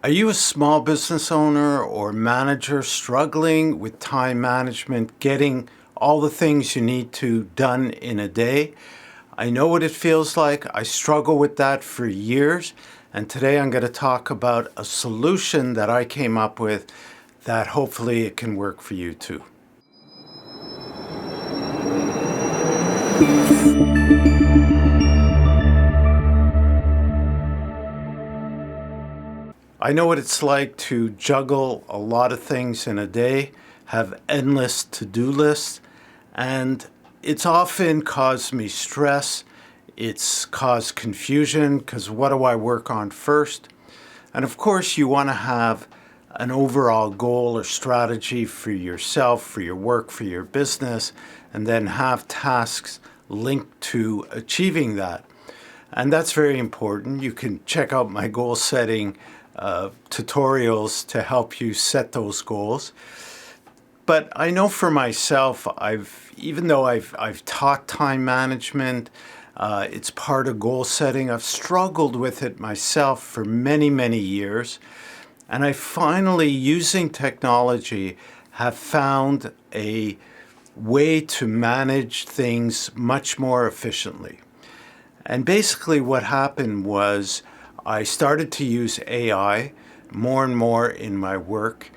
Are you a small business owner or manager struggling with time management, getting all the things you need to done in a day? I know what it feels like. I struggle with that for years. And today I'm going to talk about a solution that I came up with that hopefully it can work for you too. I know what it's like to juggle a lot of things in a day, have endless to-do lists, and it's often caused me stress. It's caused confusion because what do I work on first? And of course, you want to have an overall goal or strategy for yourself, for your work, for your business, and then have tasks linked to achieving that. And that's very important. You can check out my goal setting tutorials to help you set those goals. But I know for myself, even though I've taught time management, it's part of goal setting. I've struggled with it myself for many, many years. And I finally, using technology, have found a way to manage things much more efficiently. And basically what happened was I started to use AI more and more in my work,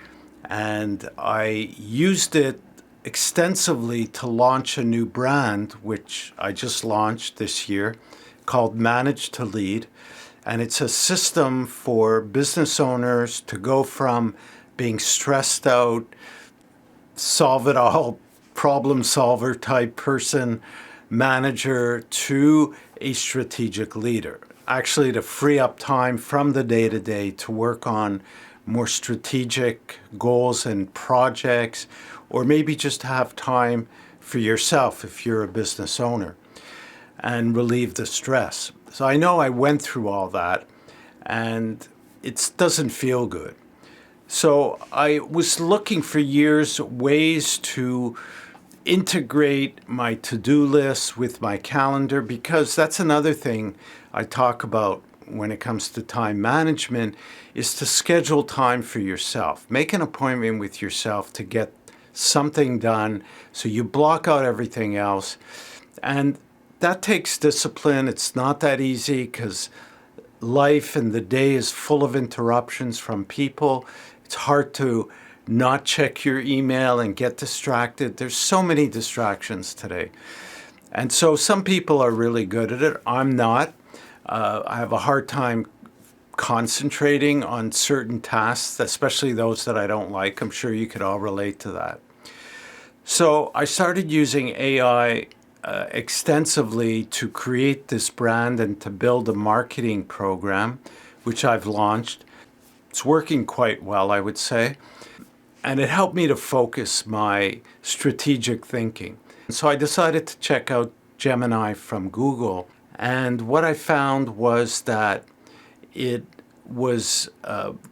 and I used it extensively to launch a new brand, which I just launched this year, called Manage to Lead. And it's a system for business owners to go from being stressed out, solve it all, problem solver type person, manager, to a strategic leader. Actually, to free up time from the day-to-day to work on more strategic goals and projects, or maybe just have time for yourself if you're a business owner, and relieve the stress. So I know I went through all that, and it doesn't feel good. So I was looking for years ways to integrate my to-do list with my calendar, because that's another thing I talk about when it comes to time management, is to schedule time for yourself. Make an appointment with yourself to get something done, so you block out everything else. And that takes discipline. It's not that easy because life and the day is full of interruptions from people. It's hard to not check your email and get distracted. There's so many distractions today. And so some people are really good at it. I'm not. I have a hard time concentrating on certain tasks, especially those that I don't like. I'm sure you could all relate to that. So I started using AI extensively to create this brand and to build a marketing program, which I've launched. It's working quite well, I would say. And it helped me to focus my strategic thinking. So I decided to check out Gemini from Google. And what I found was that it was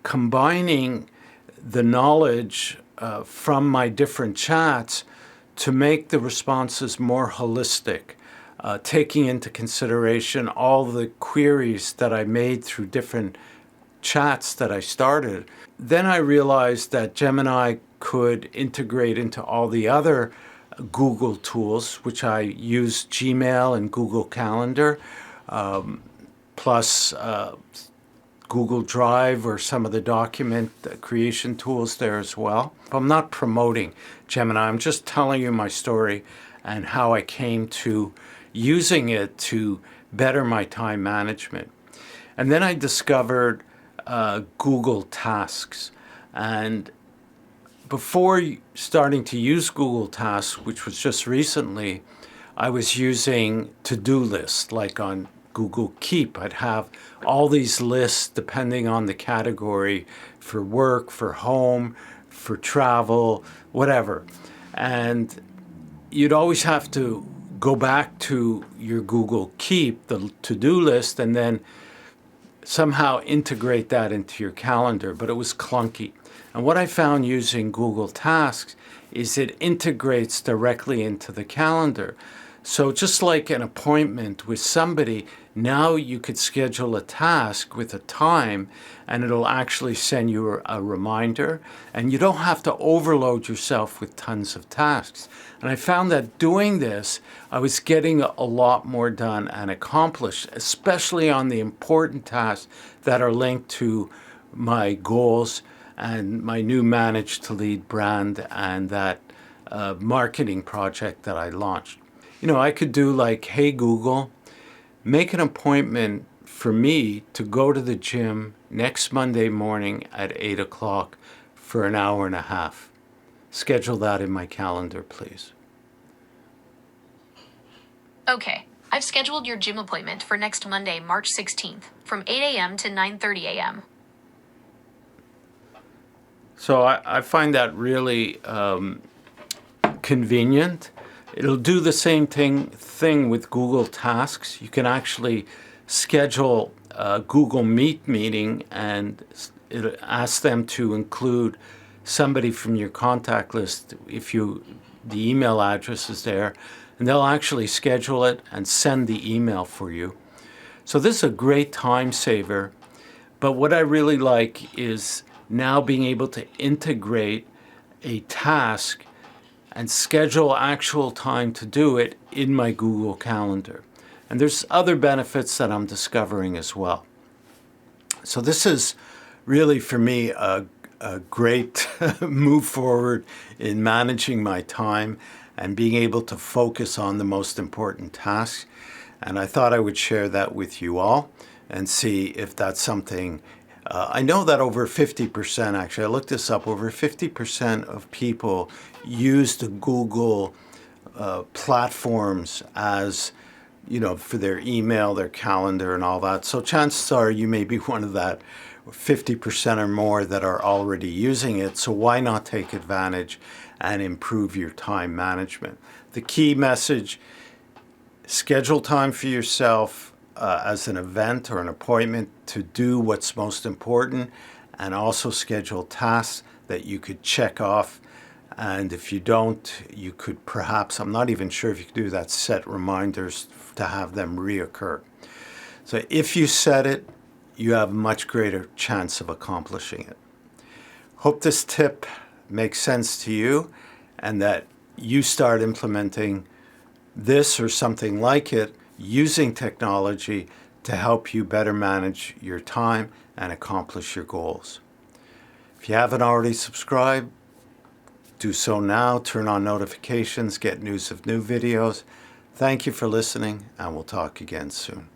combining the knowledge from my different chats to make the responses more holistic, taking into consideration all the queries that I made through different chats that I started. Then I realized that Gemini could integrate into all the other Google tools, which I use Gmail and Google Calendar, plus Google Drive or some of the document creation tools there as well. I'm not promoting Gemini. I'm just telling you my story and how I came to using it to better my time management. And then I discovered Google Tasks. And before starting to use Google Tasks, which was just recently, I was using to-do lists, like on Google Keep. I'd have all these lists depending on the category, for work, for home, for travel, whatever. And you'd always have to go back to your Google Keep, the to-do list, and then somehow integrate that into your calendar, but it was clunky. And what I found using Google Tasks is it integrates directly into the calendar. So just like an appointment with somebody, Now you could schedule a task with a time and it'll actually send you a reminder, and you don't have to overload yourself with tons of tasks. And I found that doing this, I was getting a lot more done and accomplished, especially on the important tasks that are linked to my goals and my new Manage to Lead brand and that marketing project that I launched. You know, I could do like, hey Google, make an appointment for me to go to the gym next Monday morning at 8 o'clock for an hour and a half. Schedule that in my calendar, please. Okay, I've scheduled your gym appointment for next Monday, March 16th, from 8 a.m. to 9:30 a.m. So I find that really convenient. It'll do the same thing with Google Tasks. You can actually schedule a Google Meet meeting and it asks them to include somebody from your contact list if the email address is there, and they'll actually schedule it and send the email for you. So this is a great time saver. But what I really like is now being able to integrate a task and schedule actual time to do it in my Google Calendar. And there's other benefits that I'm discovering as well. So this is really, for me, a great move forward in managing my time and being able to focus on the most important tasks. And I thought I would share that with you all and see if that's something. I know that over 50%, actually, I looked this up, over 50% of people use the Google platforms as, for their email, their calendar, and all that. So chances are you may be one of that 50% or more that are already using it. So why not take advantage and improve your time management? The key message: schedule time for yourself as an event or an appointment to do what's most important, and also schedule tasks that you could check off. And if you don't, you could perhaps, I'm not even sure if you could do that, set reminders to have them reoccur. So if you set it, you have a much greater chance of accomplishing it. Hope this tip makes sense to you and that you start implementing this or something like it using technology to help you better manage your time and accomplish your goals. If you haven't already subscribed, do so now. Turn on notifications, get news of new videos. Thank you for listening, and we'll talk again soon.